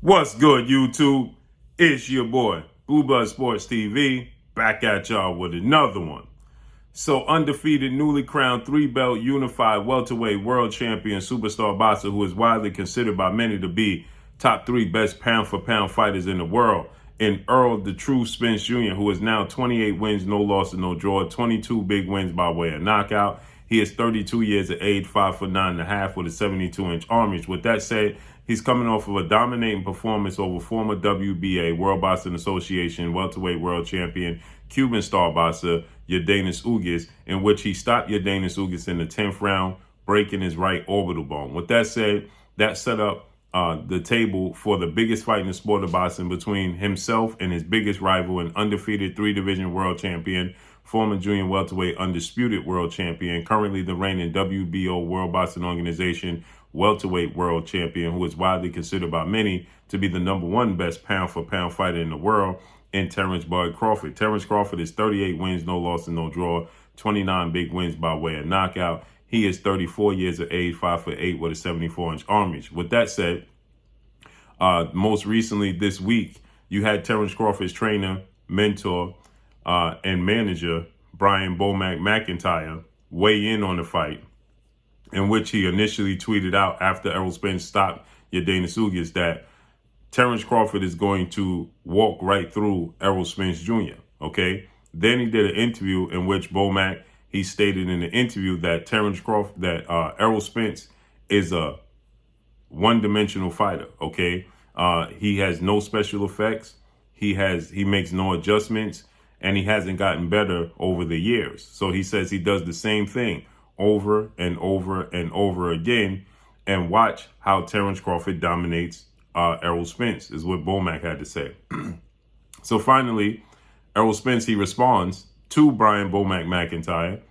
What's good, YouTube? It's your boy, Blue Blood Sports TV, back at y'all with another one. So, undefeated, newly crowned three-belt unified welterweight world champion superstar boxer who is widely considered by many to be top three best pound-for-pound fighters in the world, and Errol the True Spence Jr., who is now 28 wins, no losses, no draw, 22 big wins by way of knockout. He is 32 years of age, 5'9.5" with a 72-inch arm reach. With that said, he's coming off of a dominating performance over former WBA, World Boxing Association, welterweight world champion, Cuban star boxer, Yordenis Ugas, in which he stopped Yordenis Ugas in the 10th round, breaking his right orbital bone. With that said, that set up the table for the biggest fight in the sport of boxing between himself and his biggest rival, an undefeated three-division world champion, former junior welterweight undisputed world champion, currently the reigning WBO World Boxing Organization welterweight world champion, who is widely considered by many to be the #1 best pound-for-pound fighter in the world, in Terence Crawford. Terence Crawford is 38 wins, no loss and no draw, 29 big wins by way of knockout. He is 34 years of age, 5'8" with a 74-inch arm reach. With that said, most recently this week, you had Terence Crawford's trainer, mentor, and manager, Brian Bomac McIntyre, weigh in on the fight, in which he initially tweeted out after Errol Spence stopped Yordenis Ugas that Terence Crawford is going to walk right through Errol Spence Jr., okay? Then he did an interview in which Bomac, he stated in the interview that Errol Spence is a one-dimensional fighter, okay? He has no special effects. He makes no adjustments, and he hasn't gotten better over the years. So he says he does the same thing over and over and over again, and watch how Terence Crawford dominates Errol Spence, is what Bomac had to say. So finally, Errol Spence, he responds to Brian Bomac McIntyre,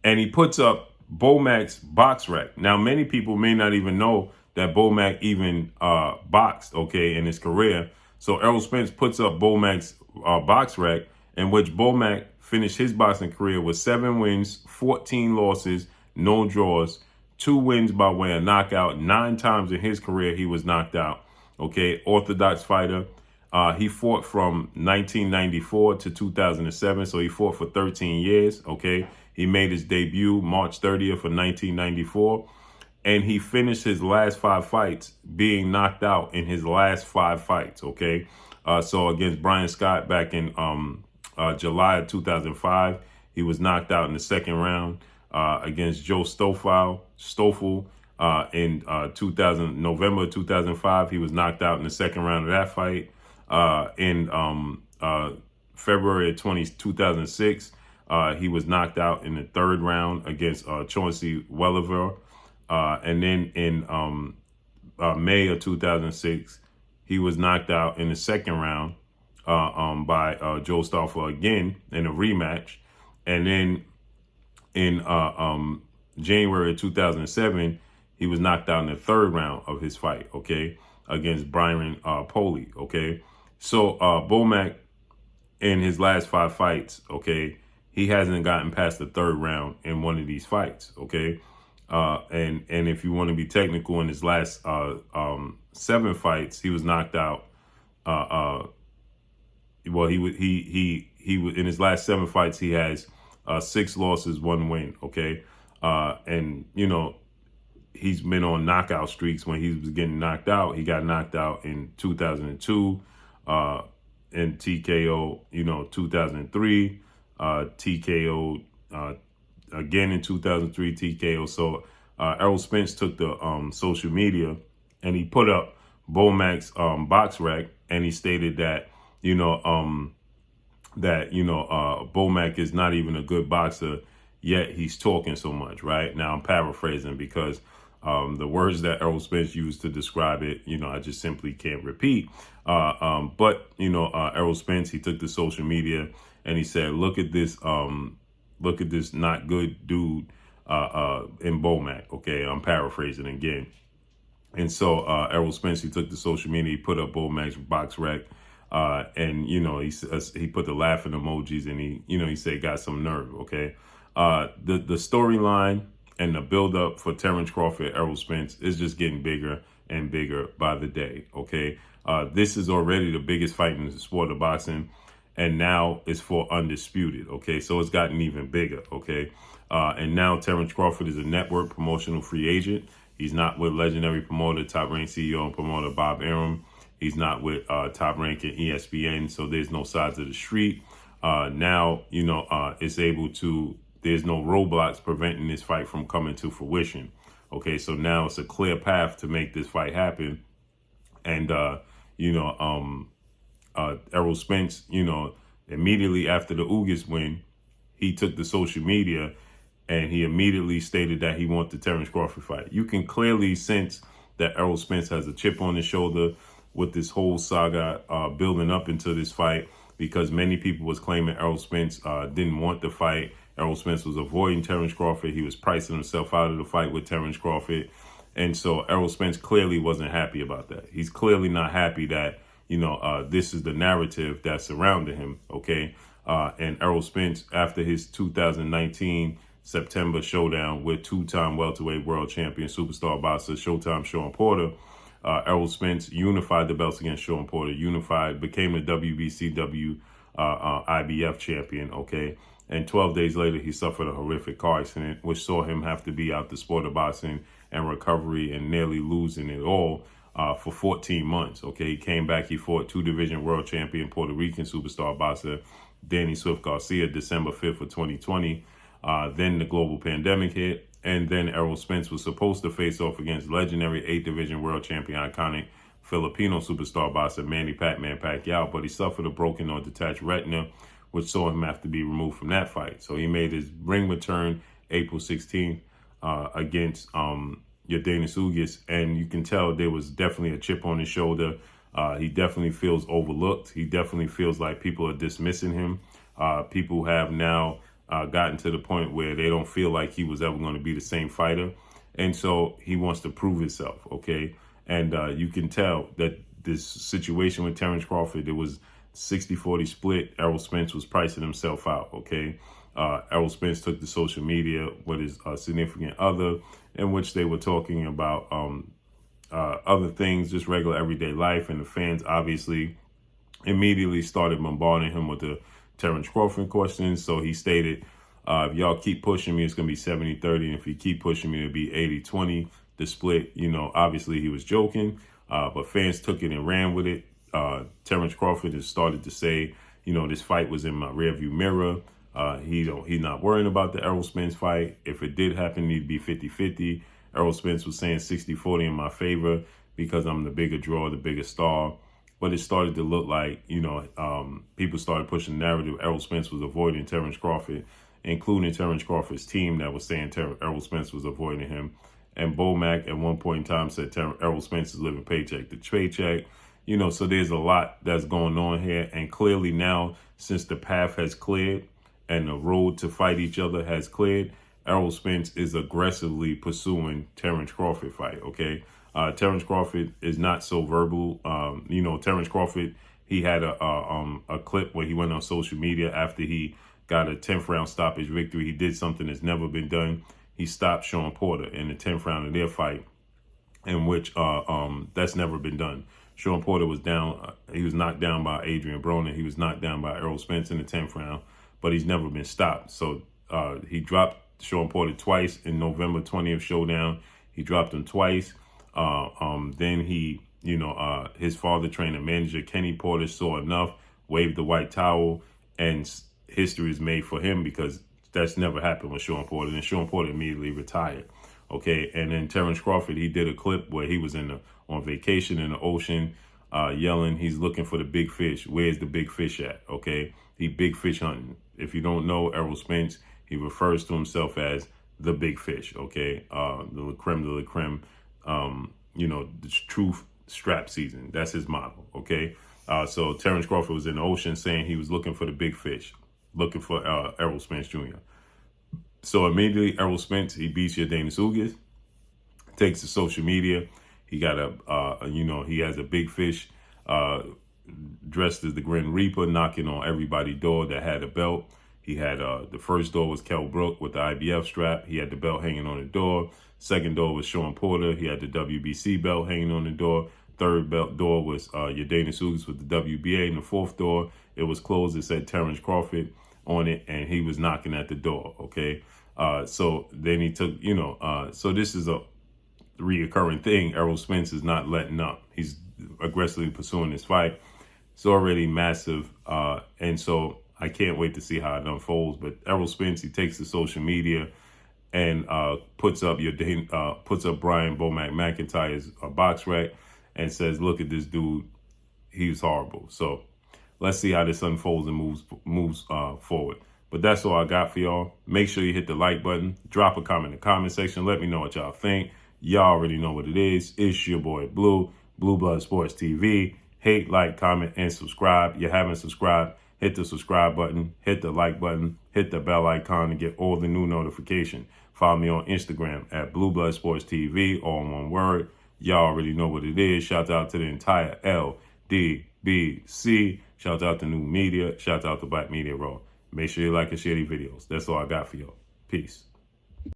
and he puts up Bomac's box rec. Now, many people may not even know that Bomac even boxed, okay, in his career. So Errol Spence puts up Bomac's box rec, in which Bomac finished his boxing career with 7 wins, 14 losses, no draws, 2 wins by way of knockout. 9 times in his career he was knocked out. Okay, orthodox fighter. He fought from 1994 to 2007, so he fought for 13 years. Okay, he made his debut March 30th of 1994, and he finished his last 5 fights being knocked out in his last 5 fights. Okay, so against Brian Scott back in July of 2005, he was knocked out in the 2nd round. Against Joe Stoffel in November 2005, he was knocked out in the 2nd round of that fight. In February of 2006, he was knocked out in the 3rd round against Chauncey Welliver. And then in May of 2006, he was knocked out in the 2nd round by Joe Stoffel again in a rematch. And then in January of 2007, he was knocked out in the 3rd round of his fight, okay, against Byron Poley, okay? So Bomac, in his last 5 fights, okay, he hasn't gotten past the 3rd round in one of these fights, okay? And if you want to be technical, in his last 7 fights, he was knocked out. Well, he in his last 7 fights, he has 6 losses, 1 win, okay? And, you know, he's been on knockout streaks. When he was getting knocked out, he got knocked out in 2002, in TKO, 2003, TKO, again in 2003, TKO. So Errol Spence took the social media and he put up Bomac's box rec, and he stated that, Bomac is not even a good boxer, yet he's talking so much, right? Now I'm paraphrasing because the words that Errol Spence used to describe it, I just simply can't repeat. But Errol Spence, he took to social media and he said, look at this not good dude in Bomac, okay? I'm paraphrasing again. And so Errol Spence, he took to social media, he put up Bomac's box rec, and he put the laughing emojis, and he said got some nerve, okay? The storyline and the build up for Terence Crawford, Errol Spence is just getting bigger. and bigger by the day. Okay, this is already the biggest fight in the sport of boxing, and now it's for undisputed. Okay, so it's gotten even bigger. Okay, and now Terence Crawford is a network promotional free agent. He's not with legendary promoter, top-ranked CEO and promoter Bob Arum. He's not with top-ranking ESPN, so there's no sides of the street. Now, it's able to, there's no roadblocks preventing this fight from coming to fruition. Okay, so now it's a clear path to make this fight happen. And, Errol Spence, immediately after the Ugas win, he took to social media and he immediately stated that he wanted the Terence Crawford fight. You can clearly sense that Errol Spence has a chip on his shoulder with this whole saga building up into this fight, because many people was claiming Errol Spence didn't want the fight. Errol Spence was avoiding Terence Crawford. He was pricing himself out of the fight with Terence Crawford. And so Errol Spence clearly wasn't happy about that. He's clearly not happy that, this is the narrative that's surrounding him, okay? And Errol Spence, after his 2019 September showdown with two-time welterweight world champion superstar boxer Showtime Sean Porter, Errol Spence unified the belts against Sean Porter, became the WBCW IBF champion, okay? And 12 days later, he suffered a horrific car accident, which saw him have to be out the sport of boxing and recovery and nearly losing it all for 14 months, okay? He came back, he fought two-division world champion Puerto Rican superstar boxer Danny Swift Garcia December 5th of 2020. Then the global pandemic hit, and then Errol Spence was supposed to face off against legendary 8th Division world champion, iconic Filipino superstar boxer Manny "Pac-Man" Pacquiao, but he suffered a broken or detached retina, which saw him have to be removed from that fight. So he made his ring return April 16th against Yordenis Ugas, and you can tell there was definitely a chip on his shoulder. He definitely feels overlooked. He definitely feels like people are dismissing him. People have now gotten to the point where they don't feel like he was ever going to be the same fighter. And so he wants to prove himself, okay? And you can tell that this situation with Terence Crawford, it was 60-40 split. Errol Spence was pricing himself out, okay? Errol Spence took to social media with his significant other, in which they were talking about other things, just regular everyday life. And the fans obviously immediately started bombarding him with the Terence Crawford questions. So he stated, if y'all keep pushing me, it's going to be 70-30. And if you keep pushing me, it'll be 80-20. The split, obviously he was joking, but fans took it and ran with it. Terence Crawford has started to say, this fight was in my rearview mirror. He's not worrying about the Errol Spence fight. If it did happen, it'd be 50-50. Errol Spence was saying 60-40 in my favor because I'm the bigger draw, the bigger star. But it started to look like, people started pushing the narrative. Errol Spence was avoiding Terence Crawford, including Terence Crawford's team that was saying Errol Spence was avoiding him. And Bo Mack at one point in time said Errol Spence is living paycheck to paycheck. So there's a lot that's going on here. And clearly now, since the path has cleared and the road to fight each other has cleared, Errol Spence is aggressively pursuing Terence Crawford fight, okay? Terence Crawford is not so verbal. Terence Crawford, he had a clip where he went on social media after he got a 10th round stoppage victory. He did something that's never been done. He stopped Sean Porter in the 10th round of their fight, in which that's never been done. Sean Porter was down. He was knocked down by Adrian Broner. He was knocked down by Errol Spence in the 10th round, but he's never been stopped. So he dropped Sean Porter twice in November 20th showdown. He dropped him twice. Then he, his father, trainer, manager, Kenny Porter, saw enough, waved the white towel, and history is made for him because that's never happened with Sean Porter. And Sean Porter immediately retired. Okay. And then Terence Crawford, he did a clip where he was on vacation in the ocean, yelling, he's looking for the big fish. Where's the big fish at? Okay. He big fish hunting. If you don't know Errol Spence, he refers to himself as the big fish. Okay. The creme de la creme. The true strap season. That's his motto, okay? So Terence Crawford was in the ocean saying he was looking for the big fish, looking for Errol Spence Jr. So immediately Errol Spence, he beats Yordenis Ugas, takes to social media. He got he has a big fish dressed as the Grim Reaper, knocking on everybody's door that had a belt. He had the first door was Kell Brook with the IBF strap. He had the belt hanging on the door. Second door was Sean Porter. He had the WBC belt hanging on the door. Third belt door was Yadena Sugas with the WBA. And the fourth door, it was closed. It said Terence Crawford on it, and he was knocking at the door, okay? So then he took, so this is a reoccurring thing. Errol Spence is not letting up. He's aggressively pursuing this fight. It's already massive, and so I can't wait to see how it unfolds. But Errol Spence, he takes to social media and puts up Brian Bomac McIntyre's box rack and says, "Look at this dude. He's horrible." So let's see how this unfolds and moves forward. But that's all I got for y'all. Make sure you hit the like button. Drop a comment in the comment section. Let me know what y'all think. Y'all already know what it is. It's your boy Blue Blood Sports TV. Hate, like, comment, and subscribe. You haven't subscribed, hit the subscribe button, hit the like button, hit the bell icon to get all the new notifications. Follow me on Instagram at Blue Blood Sports TV, all in one word. Y'all already know what it is. Shout out to the entire LDBC. Shout out to New Media. Shout out to Black Media Raw. Make sure you like and share these videos. That's all I got for y'all. Peace.